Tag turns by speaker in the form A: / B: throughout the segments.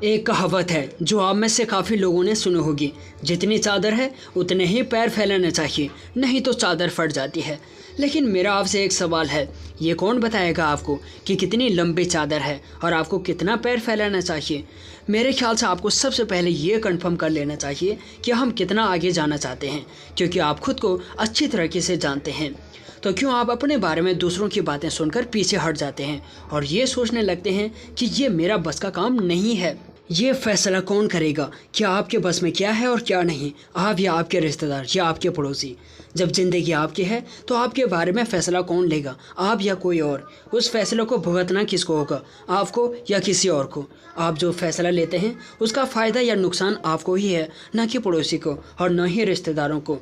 A: एक कहावत है जो आप में से काफ़ी लोगों ने सुनी होगी, जितनी चादर है उतने ही पैर फैलाने चाहिए, नहीं तो चादर फट जाती है। लेकिन मेरा आपसे एक सवाल है, ये कौन बताएगा आपको कि कितनी लंबी चादर है और आपको कितना पैर फैलाना चाहिए? मेरे ख्याल से आपको सबसे पहले ये कंफर्म कर लेना चाहिए कि हम कितना आगे जाना चाहते हैं, क्योंकि आप खुद को अच्छी तरीके से जानते हैं। तो क्यों आप अपने बारे में दूसरों की बातें सुनकर पीछे हट जाते हैं और ये सोचने लगते हैं कि ये मेरा बस का काम नहीं है? ये फैसला कौन करेगा कि आपके बस में क्या है और क्या नहीं? आप या आपके रिश्तेदार या आपके पड़ोसी? जब ज़िंदगी आपकी है तो आपके बारे में फ़ैसला कौन लेगा, आप या कोई और? उस फैसले को भुगतना किसको होगा, आपको या किसी और को? आप जो फैसला लेते हैं उसका फ़ायदा या नुकसान आपको ही है, ना कि पड़ोसी को और न ही रिश्तेदारों को।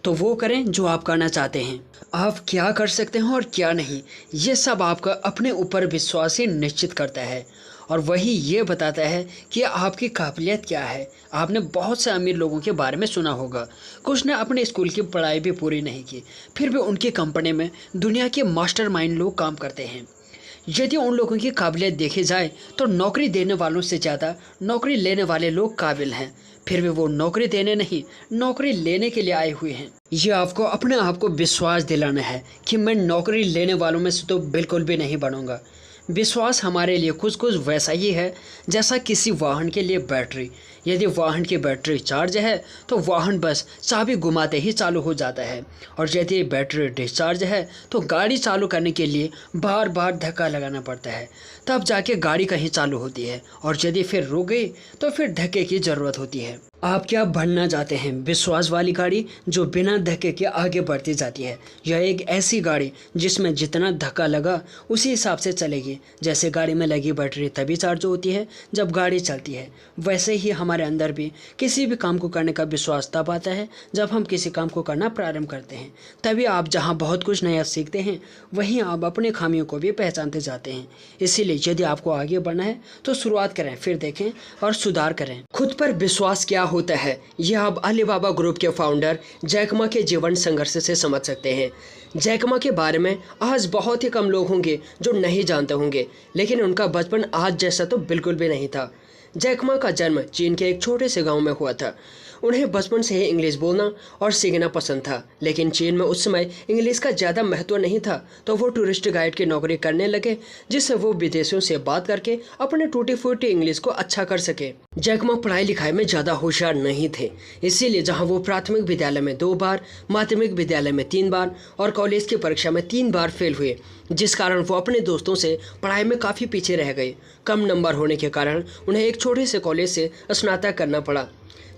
A: तो वो करें जो आप करना चाहते हैं। आप क्या कर सकते हैं और क्या नहीं, ये सब आपका अपने ऊपर विश्वास ही निश्चित करता है, और वही ये बताता है कि आपकी काबिलियत क्या है। आपने बहुत से अमीर लोगों के बारे में सुना होगा, कुछ ने अपने स्कूल की पढ़ाई भी पूरी नहीं की, फिर भी उनकी कंपनी में दुनिया के मास्टरमाइंड लोग काम करते हैं। यदि उन लोगों की काबिलियत देखी जाए तो नौकरी देने वालों से ज़्यादा नौकरी लेने वाले लोग काबिल हैं, फिर भी वो नौकरी देने नहीं, नौकरी लेने के लिए आए हुए हैं। ये आपको अपने आप को विश्वास दिलाना है कि मैं नौकरी लेने वालों में से तो बिल्कुल भी नहीं बनूंगा। विश्वास हमारे लिए कुछ वैसा ही है जैसा किसी वाहन के लिए बैटरी। यदि वाहन की बैटरी चार्ज है तो वाहन बस चाबी घुमाते ही चालू हो जाता है, और यदि बैटरी डिस्चार्ज है तो गाड़ी चालू करने के लिए बार बार धक्का लगाना पड़ता है, तब जाके गाड़ी कहीं चालू होती है, और यदि फिर रुक गई तो फिर धक्के की ज़रूरत होती है। आप क्या बनना चाहते हैं? विश्वास वाली गाड़ी जो बिना धक्के के आगे बढ़ती जाती है, यह एक ऐसी गाड़ी जिसमें जितना धक्का लगा उसी हिसाब से चलेगी। जैसे गाड़ी में लगी बैटरी तभी चार्ज होती है जब गाड़ी चलती है, वैसे ही हमारे अंदर भी किसी भी काम को करने का विश्वास तब आता है जब हम किसी काम को करना प्रारंभ करते हैं। तभी आप जहां बहुत कुछ नया सीखते हैं, वहीं आप अपने खामियों को भी पहचानते जाते हैं। इसीलिए यदि आपको आगे बढ़ना है तो शुरुआत करें, फिर देखें और सुधार करें। खुद पर विश्वास क्या होता है, यह आप अलीबाबा ग्रुप के फाउंडर जैक मा के जीवन संघर्ष से समझ सकते हैं। जैक मा के बारे में आज बहुत ही कम लोग होंगे जो नहीं जानते होंगे, लेकिन उनका बचपन आज जैसा तो बिल्कुल भी नहीं था। जैक मा का जन्म चीन के एक छोटे से गांव में हुआ था। उन्हें बचपन से ही इंग्लिश बोलना और सीखना पसंद था, लेकिन चीन में उस समय इंग्लिश का ज़्यादा महत्व नहीं था, तो वो टूरिस्ट गाइड की नौकरी करने लगे, जिससे वो विदेशियों से बात करके अपने टूटी फूटी इंग्लिश को अच्छा कर सके। जैक मा पढ़ाई लिखाई में ज़्यादा होशियार नहीं थे, इसीलिए जहाँ वो प्राथमिक विद्यालय में 2 बार, माध्यमिक विद्यालय में 3 बार और कॉलेज की परीक्षा में 3 बार फेल हुए, जिस कारण वो अपने दोस्तों से पढ़ाई में काफ़ी पीछे रह गए। कम नंबर होने के कारण उन्हें एक छोटे से कॉलेज से स्नातक करना पड़ा।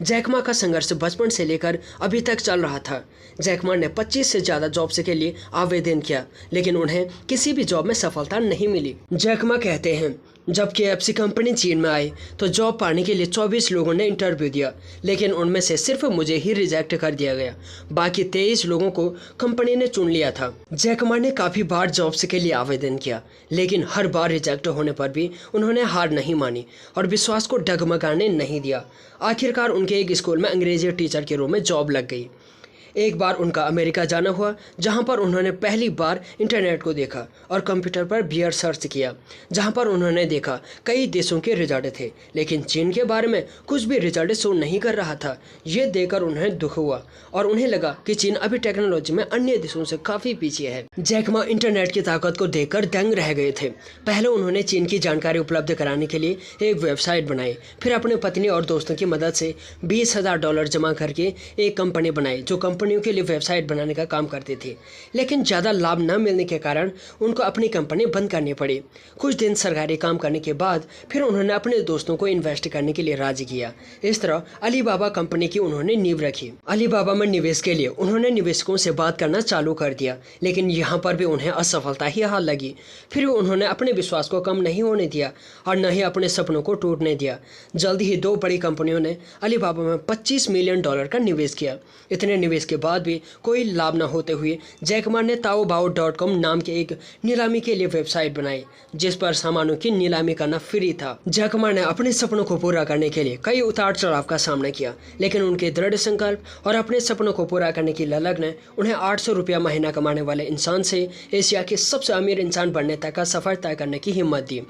A: जैक मा का संघर्ष बचपन से लेकर अभी तक चल रहा था। जैक मा ने 25 से ज़्यादा जॉब्स के लिए आवेदन किया, लेकिन उन्हें किसी भी जॉब में सफलता नहीं मिली। जैक मा कहते हैं, जब KFC कंपनी चीन में आई तो जॉब पाने के लिए 24 लोगों ने इंटरव्यू दिया, लेकिन उनमें से सिर्फ मुझे ही रिजेक्ट कर दिया गया। बाकी 23 लोगों को कंपनी ने चुन लिया था। जैक मा ने काफ़ी बार जॉब्स के लिए आवेदन किया, लेकिन हर बार रिजेक्ट होने पर भी उन्होंने हार नहीं मानी और विश्वास को डगमगाने नहीं दिया। आखिरकार उनके एक स्कूल में अंग्रेजी टीचर के रूप में जॉब लग गई। एक बार उनका अमेरिका जाना हुआ, जहां पर उन्होंने पहली बार इंटरनेट को देखा और कंप्यूटर पर बियर सर्च किया, जहां पर उन्होंने देखा कई देशों के रिजल्ट थे, लेकिन चीन के बारे में कुछ भी रिजल्ट शो नहीं कर रहा था। ये देखकर उन्हें दुख हुआ और उन्हें लगा कि चीन अभी टेक्नोलॉजी में अन्य देशों से काफ़ी पीछे है। जैक मा इंटरनेट की ताकत को देखकर दंग रह गए थे। पहले उन्होंने चीन की जानकारी उपलब्ध कराने के लिए एक वेबसाइट बनाई, फिर अपने पत्नी और दोस्तों की मदद से $20,000 जमा करके एक कंपनी बनाई जो कंपनियों के लिए वेबसाइट बनाने का काम करते थे, लेकिन ज़्यादा लाभ न मिलने के कारण उनको अपनी कंपनी बंद करनी पड़ी। कुछ दिन सरकारी काम करने के बाद फिर उन्होंने अपने दोस्तों को इन्वेस्ट करने के लिए राजी किया। इस तरह अलीबाबा कंपनी की उन्होंने नींव रखी। अलीबाबा में निवेश के लिए उन्होंने निवेशकों से बात करना चालू कर दिया, लेकिन यहाँ पर भी उन्हें असफलता ही हाथ लगी। फिर उन्होंने अपने विश्वास को कम नहीं होने दिया और न ही अपने सपनों को टूटने दिया। जल्द ही 2 बड़ी कंपनियों ने अलीबाबा में $25 मिलियन का निवेश किया। इतने निवेश के बाद भी कोई लाभ न होते हुए जैक मा ने taobao.com नाम के एक नीलामी के लिए वेबसाइट बनाई, जिस पर सामानों की नीलामी करना फ्री था। जैक मा ने अपने सपनों को पूरा करने के लिए कई उतार चढ़ाव का सामना किया, लेकिन उनके दृढ़ संकल्प और अपने सपनों को पूरा करने की ललक ने उन्हें $800 महीना कमाने वाले इंसान से एशिया के सबसे अमीर इंसान बनने तक का सफर तय करने की हिम्मत दी।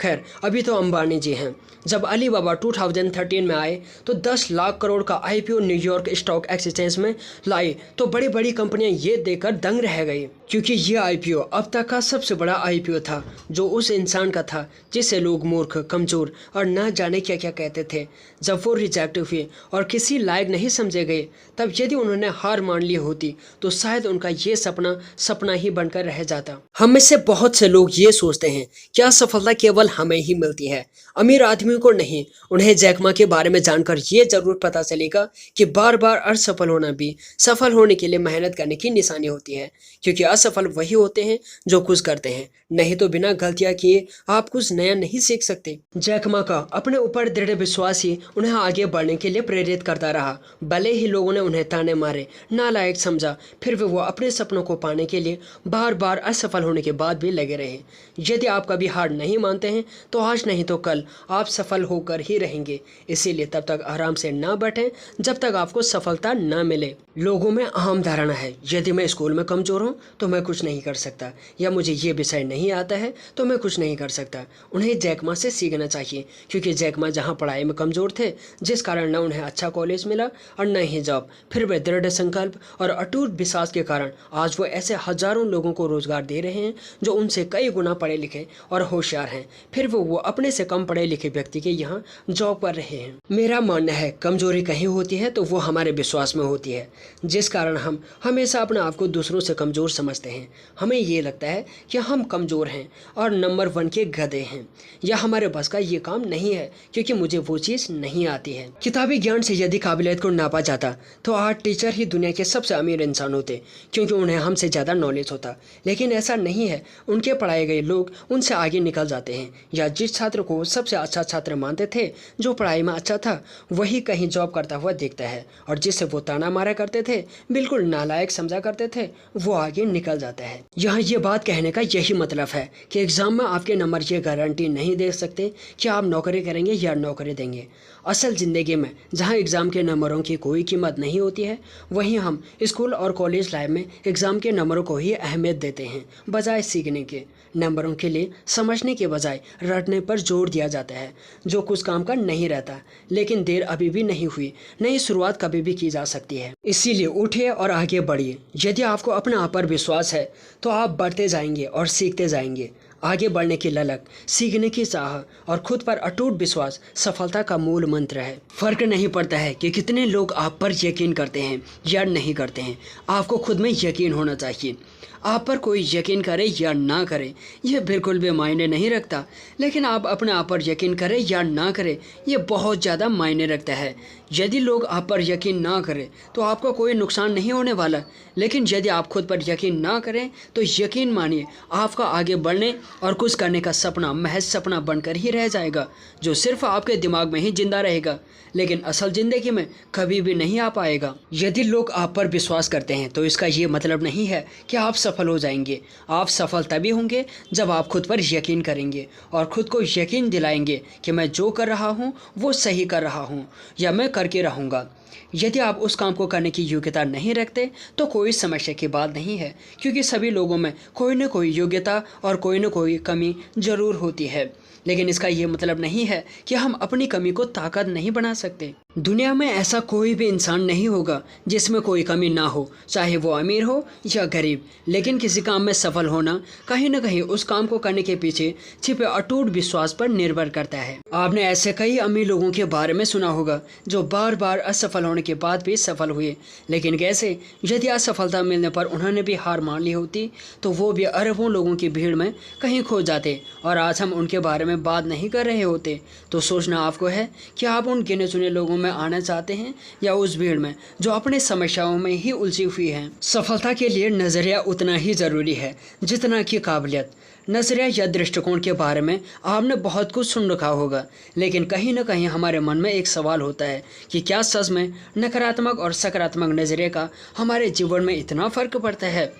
A: खैर, अभी तो अंबानी जी हैं। जब अलीबाबा 2013 में आए तो 10 लाख करोड़ का आईपीओ न्यूयॉर्क स्टॉक एक्सचेंज में लाए तो बड़ी बड़ी कंपनियां ये देखकर दंग रह गई, क्योंकि ये आईपीओ अब तक का सबसे बड़ा आईपीओ था जो उस इंसान का था जिसे लोग मूर्ख, कमज़ोर और ना जाने क्या क्या कहते थे। जब वो रिजेक्ट हुए और किसी लायक नहीं समझे गए, तब यदि उन्होंने हार मान ली होती तो शायद उनका ये सपना ही बनकर रह जाता। हम में से बहुत से लोग ये सोचते हैं क्या सफलता केवल हमें ही मिलती है, अमीर आदमियों को नहीं। उन्हें जैक मा के बारे में जानकर ये जरूर पता चलेगा कि बार बार असफल होना भी सफल होने के लिए मेहनत करने की निशानी होती है, क्योंकि असफल वही होते हैं जो कुछ करते हैं, नहीं तो बिना गलतियां किए आप कुछ नया नहीं सीख सकते। जैक मा का अपने ऊपर दृढ़ विश्वास ही उन्हें आगे बढ़ने के लिए प्रेरित करता रहा। भले ही लोगों ने उन्हें ताने मारे, नालायक समझा, फिर भी वो अपने सपनों को पाने के लिए बार बार असफल होने के बाद भी लगे रहे। यदि आप कभी हार नहीं मानते हैं तो आज नहीं तो कल आप सफल होकर ही रहेंगे। इसीलिए तब तक आराम से ना बैठें जब तक आपको सफलता ना मिले। लोगों में आम धारणा है यदि मैं स्कूल में कमज़ोर हूँ तो मैं कुछ नहीं कर सकता, या मुझे ये विषय नहीं आता है तो मैं कुछ नहीं कर सकता। उन्हें जैक मा से सीखना चाहिए, क्योंकि जैक मा जहाँ पढ़ाई में कमज़ोर थे, जिस कारण न उन्हें अच्छा कॉलेज मिला और न ही जॉब, फिर वे दृढ़ संकल्प और अटूट विश्वास के कारण आज वो ऐसे हजारों लोगों को रोजगार दे रहे हैं जो उनसे कई गुना पढ़े लिखे और होशियार हैं। फिर वो अपने से कम पढ़े लिखे व्यक्ति के यहाँ जॉब कर रहे हैं। मेरा मानना है कमजोरी कहीं होती है तो वो हमारे विश्वास में होती है, जिस कारण हम हमेशा अपने आप को दूसरों से कमज़ोर समझते हैं। हमें ये लगता है कि हम कमज़ोर हैं और नंबर 1 के गधे हैं, या हमारे बस का ये काम नहीं है क्योंकि मुझे वो चीज़ नहीं आती है। किताबी ज्ञान से यदि काबिलियत को नापा जाता तो आज टीचर ही दुनिया के सबसे अमीर इंसान होते, क्योंकि उन्हें हमसे ज़्यादा नॉलेज होता। लेकिन ऐसा नहीं है, उनके पढ़ाए गए लोग उनसे आगे निकल जाते हैं, या जिस छात्र को सबसे अच्छा छात्र मानते थे, जो पढ़ाई में अच्छा था, वही कहीं जॉब करता हुआ दिखता है, और जिससे वो ताना मारा करते थे, बिल्कुल नालायक समझा करते थे, वो आगे निकल जाता है। यहाँ ये बात कहने का यही मतलब है कि एग्ज़ाम में आपके नंबर ये गारंटी नहीं दे सकते कि आप नौकरी करेंगे या नौकरी देंगे। असल ज़िंदगी में जहाँ एग्ज़ाम के नंबरों की कोई कीमत नहीं होती है, वहीं हम स्कूल और कॉलेज लाइफ में एग्ज़ाम के नंबरों को ही अहमियत देते हैं बजाय सीखने के। नंबरों के लिए समझने के बजाय रटने पर जोर दिया जाता है, जो कुछ काम का नहीं रहता। लेकिन देर अभी भी नहीं हुई, नई शुरुआत कभी भी की जा सकती है। इसीलिए उठिए और आगे बढ़िए। यदि आपको अपने आप पर विश्वास है तो आप बढ़ते जाएंगे और सीखते जाएंगे। आगे बढ़ने की ललक, सीखने की चाह और खुद पर अटूट विश्वास सफलता का मूल मंत्र है। फर्क नहीं पड़ता है कि कितने लोग आप पर यकीन करते हैं या नहीं करते हैं, आपको खुद में यकीन होना चाहिए। आप पर कोई यकीन करे या ना करे यह बिल्कुल भी मायने नहीं रखता, लेकिन आप अपने आप पर यकीन करें या ना करें यह बहुत ज़्यादा मायने रखता है। यदि लोग आप पर यकीन ना करें तो आपको कोई नुकसान नहीं होने वाला, लेकिन यदि आप खुद पर यकीन ना करें तो यकीन मानिए आपका आगे बढ़ने और कुछ करने का सपना महज सपना बनकर ही रह जाएगा, जो सिर्फ आपके दिमाग में ही जिंदा रहेगा, लेकिन असल ज़िंदगी में कभी भी नहीं आ पाएगा। यदि लोग आप पर विश्वास करते हैं तो इसका ये मतलब नहीं है कि आप सफल हो जाएंगे। आप सफल तभी होंगे जब आप खुद पर यकीन करेंगे और खुद को यकीन दिलाएंगे कि मैं जो कर रहा हूँ वो सही कर रहा हूँ, या मैं करके रहूँगा। यदि आप उस काम को करने की योग्यता नहीं रखते तो कोई समस्या की बात नहीं है, क्योंकि सभी लोगों में कोई न कोई योग्यता और कोई न कोई कमी ज़रूर होती है। लेकिन इसका ये मतलब नहीं है कि हम अपनी कमी को ताकत नहीं बना सकते। दुनिया में ऐसा कोई भी इंसान नहीं होगा जिसमें कोई कमी ना हो, चाहे वो अमीर हो या गरीब। लेकिन किसी काम में सफल होना कहीं ना कहीं उस काम को करने के पीछे छिपे अटूट विश्वास पर निर्भर करता है। आपने ऐसे कई अमीर लोगों के बारे में सुना होगा जो बार बार असफल होने के बाद भी सफल हुए। लेकिन कैसे? यदि असफलता मिलने पर उन्होंने भी हार मान ली होती तो वो भी अरबों लोगों की भीड़ में कहीं खो जाते, और आज हम उनके बारे में बात नहीं कर रहे होते। तो सोचना आपको है कि आप उन गिने चुने लोगों में आना चाहते हैं या उस भीड़ में जो अपने समस्याओं में ही उलझी हुई है। सफलता के लिए नजरिया उतना ही जरूरी है जितना कि काबिलियत। नजरिया या दृष्टिकोण के बारे में आपने बहुत कुछ सुन रखा होगा, लेकिन कहीं ना कहीं हमारे मन में एक सवाल होता है कि क्या सच में नकारात्मक और सकारात्मक नजरिए का हमारे जीवन में इतना फर्क पड़ता है?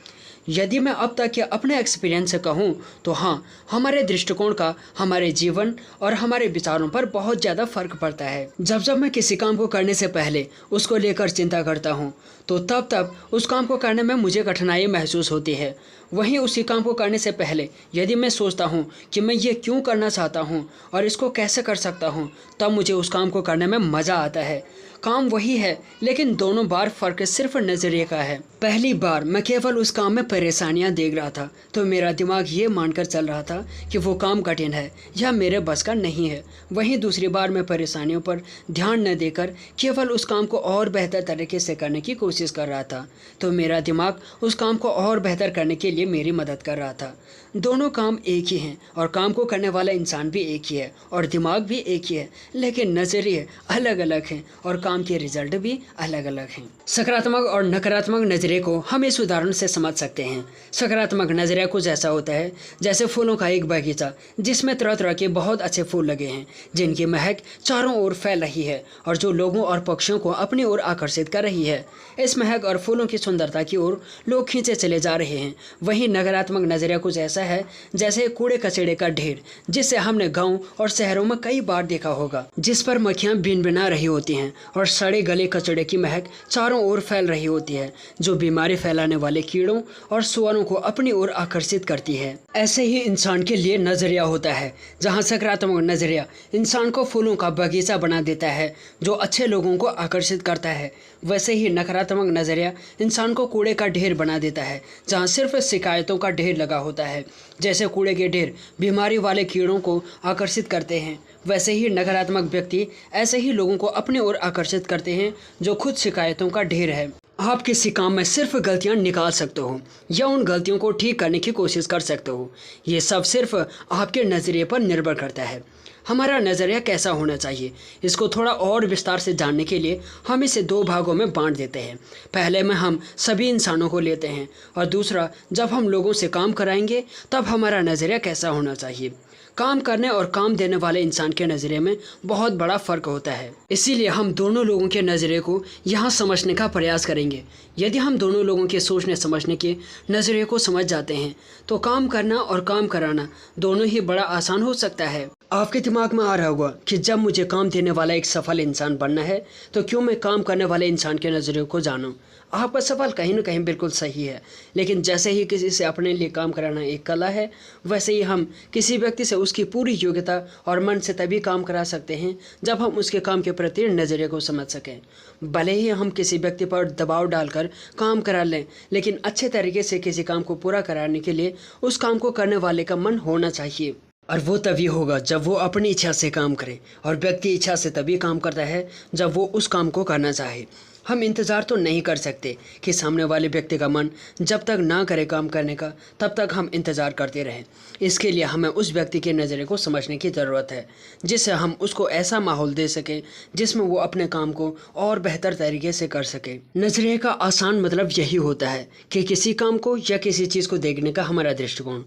A: यदि मैं अब तक के अपने एक्सपीरियंस से कहूँ तो हाँ, हमारे दृष्टिकोण का हमारे जीवन और हमारे विचारों पर बहुत ज़्यादा फर्क पड़ता है। जब मैं किसी काम को करने से पहले उसको लेकर चिंता करता हूँ तो तब उस काम को करने में मुझे कठिनाई महसूस होती है। वहीं उसी काम को करने से पहले यदि मैं सोचता हूँ कि मैं ये क्यों करना चाहता हूँ और इसको कैसे कर सकता हूँ, तब मुझे उस काम को करने में मज़ा आता है। काम वही है, लेकिन दोनों बार फ़र्क सिर्फ नज़रिए का है। पहली बार मैं केवल उस काम में परेशानियां देख रहा था, तो मेरा दिमाग ये मानकर चल रहा था कि वो काम कठिन है या मेरे बस का नहीं है। वहीं दूसरी बार मैं परेशानियों पर ध्यान न देकर केवल उस काम को और बेहतर तरीके से करने की कोशिश कर रहा था, तो मेरा दिमाग उस काम को और बेहतर करने के लिए मेरी मदद कर रहा था। दोनों काम एक ही हैं और काम को करने वाला इंसान भी एक ही है और दिमाग भी एक ही है, लेकिन नज़रिए अलग अलग हैं और काम के रिजल्ट भी अलग अलग हैं। सकारात्मक और नकारात्मक नज़रिए को हम इस उदाहरण से समझ सकते हैं। सकारात्मक नज़रिया कुछ ऐसा होता है जैसे फूलों का एक बगीचा जिसमें तरह तरह के बहुत अच्छे फूल लगे हैं, जिनकी महक चारों ओर फैल रही है और जो लोगों और पक्षियों को अपनी ओर आकर्षित कर रही है। इस महक और फूलों की सुंदरता की ओर लोग खींचे चले जा रहे हैं। वहीं नकारात्मक नज़रिया कुछ ऐसा है जैसे कूड़े कचड़े का ढेर, जिसे हमने गाँव और शहरों में कई बार देखा होगा, जिस पर मक्खियाँ भिनभिना रही होती हैं और सड़े गले कचड़े की महक चारों ओर फैल रही होती है, जो बीमारी फैलाने वाले कीड़ों और सुअरों को अपनी ओर आकर्षित करती है। ऐसे ही इंसान के लिए नज़रिया होता है, जहाँ सकारात्मक नज़रिया इंसान को फूलों का बगीचा बना देता है जो अच्छे लोगों को आकर्षित करता है। वैसे ही नकारात्मक नज़रिया इंसान को कूड़े का ढेर बना देता है, जहाँ सिर्फ शिकायतों का ढेर लगा होता है। जैसे कूड़े के ढेर बीमारी वाले कीड़ों को आकर्षित करते हैं, वैसे ही नकारात्मक व्यक्ति ऐसे ही लोगों को अपनी ओर आकर्षित करते हैं जो खुद शिकायतों का ढेर है। आप किसी काम में सिर्फ गलतियां निकाल सकते हो या उन गलतियों को ठीक करने की कोशिश कर सकते हो। ये सब सिर्फ आपके नज़रिए पर निर्भर करता है। हमारा नज़रिया कैसा होना चाहिए, इसको थोड़ा और विस्तार से जानने के लिए हम इसे दो भागों में बांट देते हैं। पहले में हम सभी इंसानों को लेते हैं और दूसरा, जब हम लोगों से काम कराएंगे तब हमारा नज़रिया कैसा होना चाहिए। काम करने और काम देने वाले इंसान के नज़रिए में बहुत बड़ा फ़र्क होता है, इसीलिए हम दोनों लोगों के नज़रिए को यहाँ समझने का प्रयास करेंगे। यदि हम दोनों लोगों के सोचने समझने के नज़रिए को समझ जाते हैं तो काम करना और काम कराना दोनों ही बड़ा आसान हो सकता है। आपके दिमाग में आ रहा होगा कि जब मुझे काम देने वाला एक सफल इंसान बनना है तो क्यों मैं काम करने वाले इंसान के नज़रिए को जानूं। आपका सवाल कहीं ना कहीं बिल्कुल सही है, लेकिन जैसे ही किसी से अपने लिए काम कराना एक कला है, वैसे ही हम किसी व्यक्ति से उसकी पूरी योग्यता और मन से तभी काम करा सकते हैं जब हम उसके काम के प्रति नज़रिए को समझ सकें। भले ही हम किसी व्यक्ति पर दबाव डालकर काम करा लें, लेकिन अच्छे तरीके से किसी काम को पूरा कराने के लिए उस काम को करने वाले का मन होना चाहिए, और वो तभी होगा जब वो अपनी इच्छा से काम करे। और व्यक्ति इच्छा से तभी काम करता है जब वो उस काम को करना चाहे। हम इंतज़ार तो नहीं कर सकते कि सामने वाले व्यक्ति का मन जब तक ना करे काम करने का, तब तक हम इंतज़ार करते रहें। इसके लिए हमें उस व्यक्ति के नज़रिए को समझने की ज़रूरत है, जिससे हम उसको ऐसा माहौल दे सकें जिसमें वो अपने काम को और बेहतर तरीके से कर सके। नज़रिए का आसान मतलब यही होता है कि किसी काम को या किसी चीज़ को देखने का हमारा दृष्टिकोण,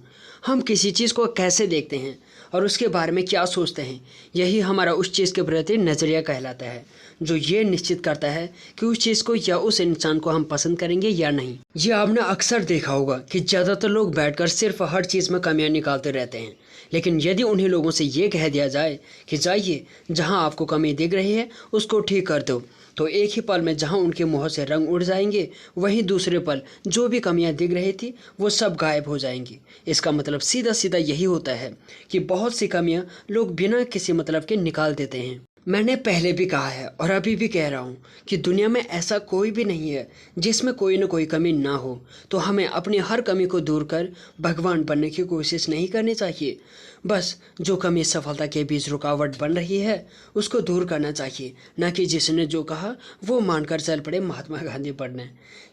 A: हम किसी चीज़ को कैसे देखते हैं और उसके बारे में क्या सोचते हैं, यही हमारा उस चीज़ के प्रति नज़रिया कहलाता है, जो ये निश्चित करता है कि उस चीज़ को या उस इंसान को हम पसंद करेंगे या नहीं। ये आपने अक्सर देखा होगा कि ज़्यादातर लोग बैठकर सिर्फ हर चीज़ में कमियां निकालते रहते हैं, लेकिन यदि उन्हीं लोगों से ये कह दिया जाए कि जाइए जहाँ आपको कमी दिख रही है उसको ठीक कर दो, तो एक ही पल में जहाँ उनके मुँह से रंग उड़ जाएंगे, वहीं दूसरे पल जो भी कमियां दिख रही थी वो सब गायब हो जाएंगी। इसका मतलब सीधा सीधा यही होता है कि बहुत सी कमियां लोग बिना किसी मतलब के निकाल देते हैं। मैंने पहले भी कहा है और अभी भी कह रहा हूँ कि दुनिया में ऐसा कोई भी नहीं है जिसमें कोई न कोई कमी ना हो, तो हमें अपनी हर कमी को दूर कर भगवान बनने की कोशिश नहीं करनी चाहिए। बस जो कमी सफलता के बीच रुकावट बन रही है उसको दूर करना चाहिए, न कि जिसने जो कहा वो मानकर चल पड़े महात्मा गांधी बनने।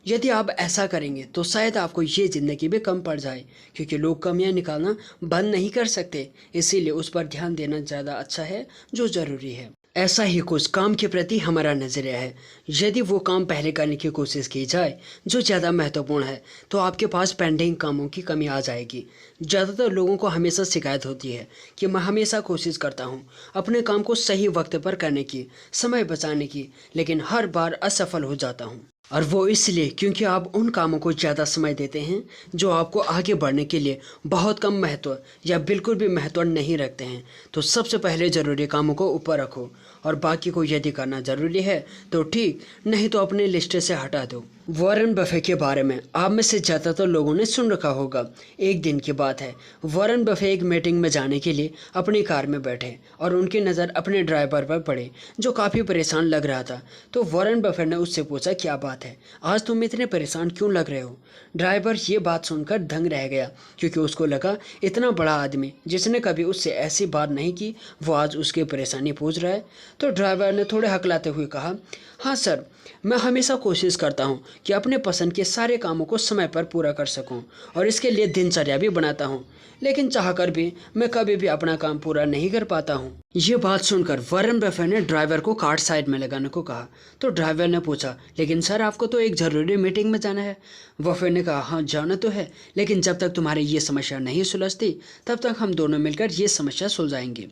A: यदि आप ऐसा करेंगे तो शायद आपको ये ज़िंदगी भी कम पड़ जाए, क्योंकि लोग कमियां निकालना बंद नहीं कर सकते, इसीलिए उस पर ध्यान देना ज़्यादा अच्छा है जो ज़रूरी है। ऐसा ही कुछ काम के प्रति हमारा नज़रिया है। यदि वो काम पहले करने की कोशिश की जाए जो ज़्यादा महत्वपूर्ण है, तो आपके पास पेंडिंग कामों की कमी आ जाएगी। ज़्यादातर लोगों को हमेशा शिकायत होती है कि मैं हमेशा कोशिश करता हूँ अपने काम को सही वक्त पर करने की, समय बचाने की, लेकिन हर बार असफल हो जाता हूँ। और वो इसलिए क्योंकि आप उन कामों को ज़्यादा समय देते हैं जो आपको आगे बढ़ने के लिए बहुत कम महत्व या बिल्कुल भी महत्व नहीं रखते हैं। तो सबसे पहले ज़रूरी कामों को ऊपर रखो और बाकी को यदि करना ज़रूरी है तो ठीक, नहीं तो अपने लिस्ट से हटा दो। वॉरेन बफे के बारे में आप में से ज़्यादातर लोगों ने सुन रखा होगा। एक दिन की बात है, वॉरेन बफे एक मीटिंग में जाने के लिए अपनी कार में बैठे और उनकी नज़र अपने ड्राइवर पर पड़े जो काफ़ी परेशान लग रहा था। तो वॉरेन बफे ने उससे पूछा, क्या बात है, आज तुम इतने परेशान क्यों लग रहे हो? ड्राइवर ये बात सुनकर दंग रह गया, क्योंकि उसको लगा इतना बड़ा आदमी जिसने कभी उससे ऐसी बात नहीं की वो आज उसकी परेशानी पूछ रहा है। तो ड्राइवर ने थोड़े हकलाते हुए कहा, हाँ सर, मैं हमेशा कोशिश करता हूँ कि अपने पसंद के सारे कामों को समय पर पूरा कर सकूँ और इसके लिए दिनचर्या भी बनाता हूँ, लेकिन चाहकर भी मैं कभी भी अपना काम पूरा नहीं कर पाता हूँ। ये बात सुनकर वॉरेन बफे ने ड्राइवर को कार साइड में लगाने को कहा। तो ड्राइवर ने पूछा, लेकिन सर आपको तो एक ज़रूरी मीटिंग में जाना है। बफे ने कहा, हाँ जाना तो है, लेकिन जब तक तुम्हारी ये समस्या नहीं सुलझती तब तक हम दोनों मिलकर ये समस्या सुलझाएंगे।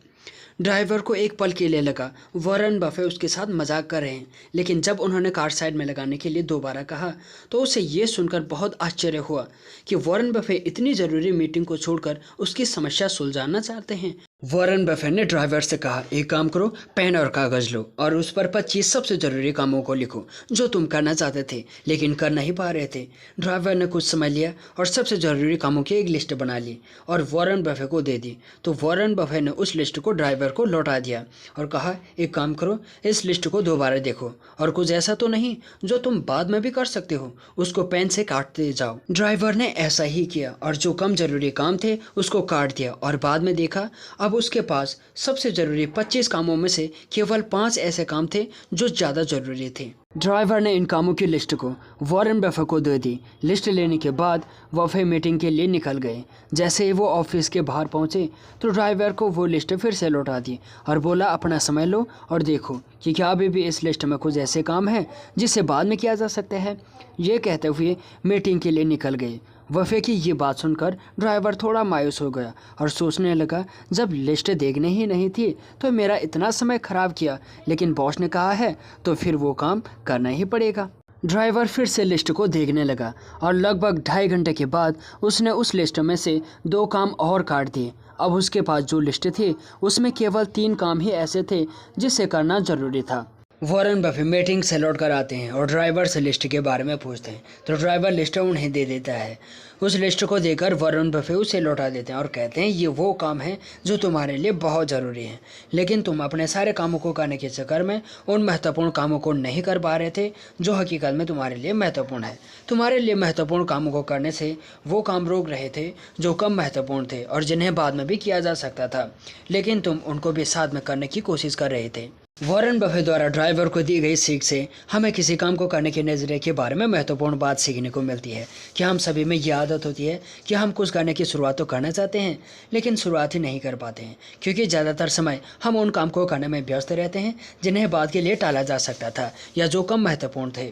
A: ड्राइवर को एक पल के लिए लगा वॉरेन बफे उसके साथ मजाक कर रहे हैं, लेकिन जब उन्होंने कार साइड में लगाने के लिए दोबारा कहा तो उसे ये सुनकर बहुत आश्चर्य हुआ कि वॉरेन बफे इतनी ज़रूरी मीटिंग को छोड़कर उसकी समस्या सुलझाना चाहते हैं। वॉरेन बफे ने ड्राइवर से कहा, एक काम करो, पेन और कागज़ लो और उस पर 25 सबसे ज़रूरी कामों को लिखो जो तुम करना चाहते थे लेकिन कर नहीं पा रहे थे। ड्राइवर ने कुछ समझ लिया और सबसे ज़रूरी कामों की एक लिस्ट बना ली और वॉरेन बफे को दे दी। तो वॉरेन बफे ने उस लिस्ट को ड्राइवर को लौटा दिया और कहा, एक काम करो, इस लिस्ट को दोबारा देखो और कुछ ऐसा तो नहीं जो तुम बाद में भी कर सकते हो, उसको पेन से काटते जाओ। ड्राइवर ने ऐसा ही किया और जो कम ज़रूरी काम थे उसको काट दिया और बाद में देखा अब उसके पास सबसे ज़रूरी 25 कामों में से केवल 5 ऐसे काम थे जो ज़्यादा ज़रूरी थे। ड्राइवर ने इन कामों की लिस्ट को वॉरेन बफे को दे दी। लिस्ट लेने के बाद बफे मीटिंग के लिए निकल गए। जैसे ही वो ऑफिस के बाहर पहुंचे तो ड्राइवर को वो लिस्ट फिर से लौटा दी और बोला, अपना समय लो और देखो कि क्या अभी भी इस लिस्ट में कुछ ऐसे काम हैं जिसे बाद में किया जा सकता है। ये कहते हुए मीटिंग के लिए निकल गए। बफे की ये बात सुनकर ड्राइवर थोड़ा मायूस हो गया और सोचने लगा, जब लिस्ट देखने ही नहीं थी तो मेरा इतना समय खराब किया, लेकिन बॉस ने कहा है तो फिर वो काम करना ही पड़ेगा। ड्राइवर फिर से लिस्ट को देखने लगा और लगभग 2.5 घंटे के बाद उसने उस लिस्ट में से 2 काम और काट दिए। अब उसके पास जो लिस्ट थी उसमें केवल 3 काम ही ऐसे थे जिसे करना ज़रूरी था। वॉरेन बफे मीटिंग से लौट कर आते हैं और ड्राइवर से लिस्ट के बारे में पूछते हैं तो ड्राइवर लिस्ट उन्हें दे देता है। उस लिस्ट को देकर वॉरेन बफे उसे लौटा देते हैं और कहते हैं, ये वो काम है जो तुम्हारे लिए बहुत ज़रूरी है, लेकिन तुम अपने सारे कामों को करने के चक्कर में उन महत्वपूर्ण कामों को नहीं कर पा रहे थे जो हकीकत में तुम्हारे लिए महत्वपूर्ण है। तुम्हारे लिए महत्वपूर्ण कामों को करने से वो काम रोक रहे थे जो कम महत्वपूर्ण थे और जिन्हें बाद में भी किया जा सकता था, लेकिन तुम उनको भी साथ में करने की कोशिश कर रहे थे। वॉरेन बफे द्वारा ड्राइवर को दी गई सीख से हमें किसी काम को करने के नज़रिए के बारे में महत्वपूर्ण बात सीखने को मिलती है कि हम सभी में ये आदत होती है कि हम कुछ करने की शुरुआत तो करना चाहते हैं लेकिन शुरुआत ही नहीं कर पाते हैं, क्योंकि ज़्यादातर समय हम उन काम को करने में व्यस्त रहते हैं जिन्हें बाद के लिए टाला जा सकता था या जो कम महत्वपूर्ण थे,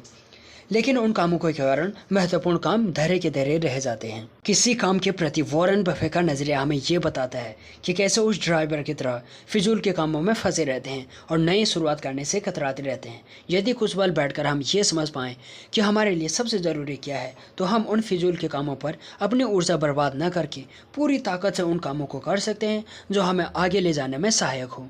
A: लेकिन उन कामों के कारण महत्वपूर्ण काम धैर्य के धैर्य रह जाते हैं। किसी काम के प्रति वॉरेन बफे का नजरिया हमें ये बताता है कि कैसे उस ड्राइवर की तरह फिजूल के कामों में फंसे रहते हैं और नई शुरुआत करने से कतराते रहते हैं। यदि कुछ पल बैठकर हम ये समझ पाएँ कि हमारे लिए सबसे ज़रूरी क्या है तो हम उन फिजूल के कामों पर अपनी ऊर्जा बर्बाद न करके पूरी ताकत से उन कामों को कर सकते हैं जो हमें आगे ले जाने में सहायक हो।